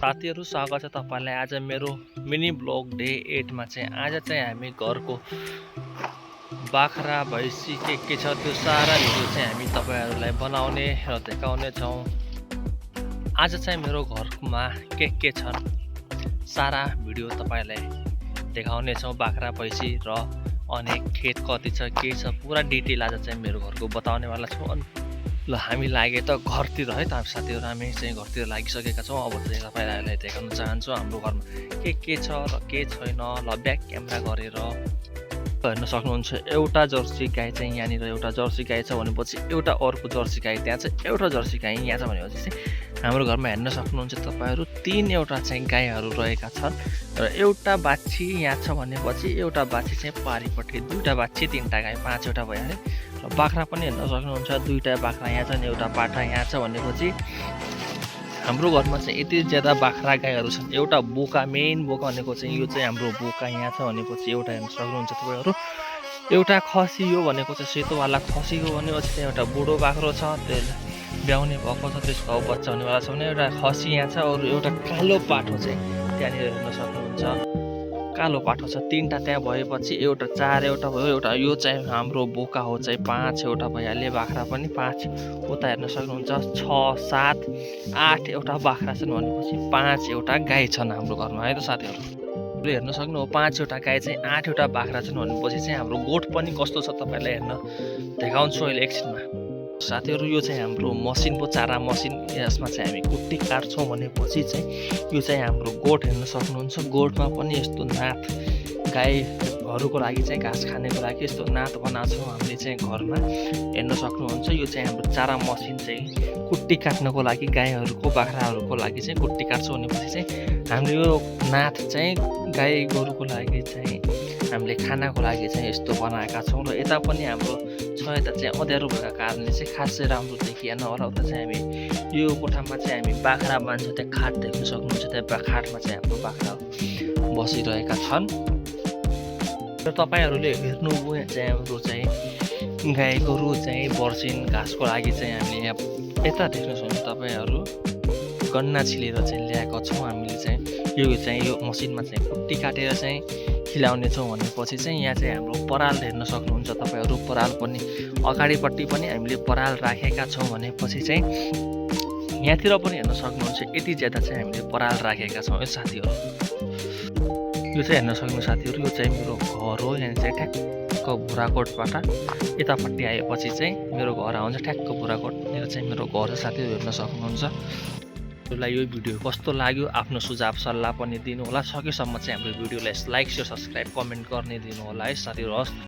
साथीहरू स्वागत छ तपाईलाई आज मेरो मिनी ब्लग डे 8 मा चाहिँ आज चाहिँ हामी घरको बाख्रा भैँसी के छ त्यो सारा भिडियो चाहिँ हामी तपाईहरुलाई बनाउने र देखाउने छौं। आज चाहिँ मेरो घरमा के छन् सारा भिडियो तपाईलाई देखाउने छौं। बाख्रा भैँसी र अनेक खेत कति छ के छ पुरा डिटेल आज चाहिँ मेरो घरको बताउने वाला छौं। ल हामी लागे त घरतिर है त साथीहरु हामी चाहिँ घरतिर लागिसकेका छौं। अब चाहिँ तपाईलाई देखाउन चाहन्छु हाम्रो घरमा के छ र के छैन। ल ब्याक क्यामेरा गरेर हेर्न सक्नुहुन्छ। एउटा जर्सी गाई चाहिँ यहाँनिर एउटा जर्सी गाई छ भनेपछि एउटा अर्को जर्सी गाई त्यहाँ चाहिँ एउटा जर्सी गाई यहाँ छ भनेपछि चाहिँ हाम्रो घरमा हेर्न सक्नुहुन्छ तपाईहरु तीनवटा चाहिँ गाईहरु रहेका छन् र एउटा बाछी यहाँ छ भनेपछि एउटा बाछी चाहिँ पारिपट्टि दुईटा बाछी तीनटा गाई पाँचवटा भइहाल्यो। र बाख्रा पनि हेर्न सक्नुहुन्छ दुईटा बाख्रा यहाँ छन् एउटा पाठा यहाँ छ भनेपछि हाम्रो घरमा चाहिँ यति ज्यादा बाख्रा गाईहरु छन्। एउटा बोका मेन बोका भनेको चाहिँ यो चाहिँ हाम्रो बोका यहाँ छ भनेपछि एउटा हेर्न सक्नुहुन्छ तपाईहरु। एउटा खसी हो भनेको चाहिँ सेतोवाला खसी हो भनेपछि चाहिँ एउटा बुढो बाख्रो छ त्यसले ब्याउने भएको छ त्यसको बच्चा हुनेवाला छ भने एउटा खसी यहाँ छ। अरु एउटा कालो पाठो चाहिँ त्यहाँनिर हेर्न सक्नुहुन्छ कालो पाठो छ तीनटा त्यहाँ भएपछि एउटा चारवटा भयो। एउटा यो चाहिँ हाम्रो बोका हो चाहिँ पाँचवटा भइहाल्यो बाख्रा पनि पाँच उता हेर्न सक्नुहुन्छ 6 7 8 एउटा बाख्रा छन् भनेपछि पाँचवटा गाई छन् हाम्रो घरमा है त साथीहरु। हेर्न सक्नु हो पाँचवटा गाई चाहिँ 8वटा बाख्रा छन् भनेपछि चाहिँ हाम्रो गोठ पनि कस्तो छ तपाईलाई हेर्न देखाउँछु अहिले एकछिनमा साथीहरु। यो चाहिँ हाम्रो मसिन पो चारा मसिन यसमा चाहिँ हामी कुट्टी काट्छौं भनेपछि चाहिँ यो चाहिँ हाम्रो गोठ हेर्न सक्नुहुन्छ। गोठमा पनि यस्तो नाथ गाईहरुको लागि चाहिँ घाँस खानेको लागि यस्तो नाथ बनाएको छौं हामीले चाहिँ घरमा हेर्न सक्नुहुन्छ। यो चाहिँ हाम्रो चारा मसिन चाहिँ कुट्टी काट्नको लागि गाईहरुको बाख्राहरुको लागि चाहिँ कुट्टी काट्छौं भनेपछि चाहिँ हामीले यो नाथ चाहिँ गाई गोरुको लागि चाहिँ हामीले खानाको लागि चाहिँ यस्तो बनाएका छौं। र यता पनि हाम्रो छ यता चाहिँ अँध्यारो भएका कारणले चाहिँ खासै राम्रो देखिएन होला। उता चाहिँ हामी यो कोठामा चाहिँ हामी बाख्रा बान्छौं त्यहाँ खाट देख्न सक्नुहुन्छ। त्यहाँ खाटमा चाहिँ हाम्रो बाख्रा बसिरहेका छन् र तपाईहरुले हेर्नुभयो यहाँ चाहिँ हाम्रो चाहिँ गाई गोरु चाहिँ बर्सिन घाँसको लागि चाहिँ हामीले यहाँ यता देख्न सक्नुहुन्छ तपाईहरु गन्ना छिलेर चाहिँ ल्याएका छौं हामीले चाहिँ यो मसिनमा चाहिँ कुट्टी काटेर चाहिँ खिलाउने छौं भनेपछि चाहिँ यहाँ चाहिँ हाम्रो पराल हेर्न सक्नुहुन्छ तपाईहरु। पराल पनि अगाडिपट्टि पनि हामीले पराल राखेका छौं भनेपछि चाहिँ यहाँतिर पनि हेर्न सक्नुहुन्छ यति ज्यादा चाहिँ हामीले पराल राखेका छौं साथीहरु। यो चाहिँ हेर्न सक्नुहुन्छ साथीहरु यो चाहिँ मेरो घर हो। यहाँ चाहिँ ठ्याक्क बुराकोटबाट यतापट्टि आएपछि चाहिँ मेरो घर आउँछ ठ्याक्क बुराकोट यो चाहिँ मेरो घर साथीहरु हेर्न सक्नुहुन्छ। तपाईलाई यो भिडियो कस्तो लाग्यो आफ्नो सुझाव सल्लाह पनि दिनु होला। सकेसम्म चाहिँ हाम्रो भिडियोलाई लाइक शेयर सब्स्क्राइब कमेन्ट गर्ने दिनु होला है साथीहरु।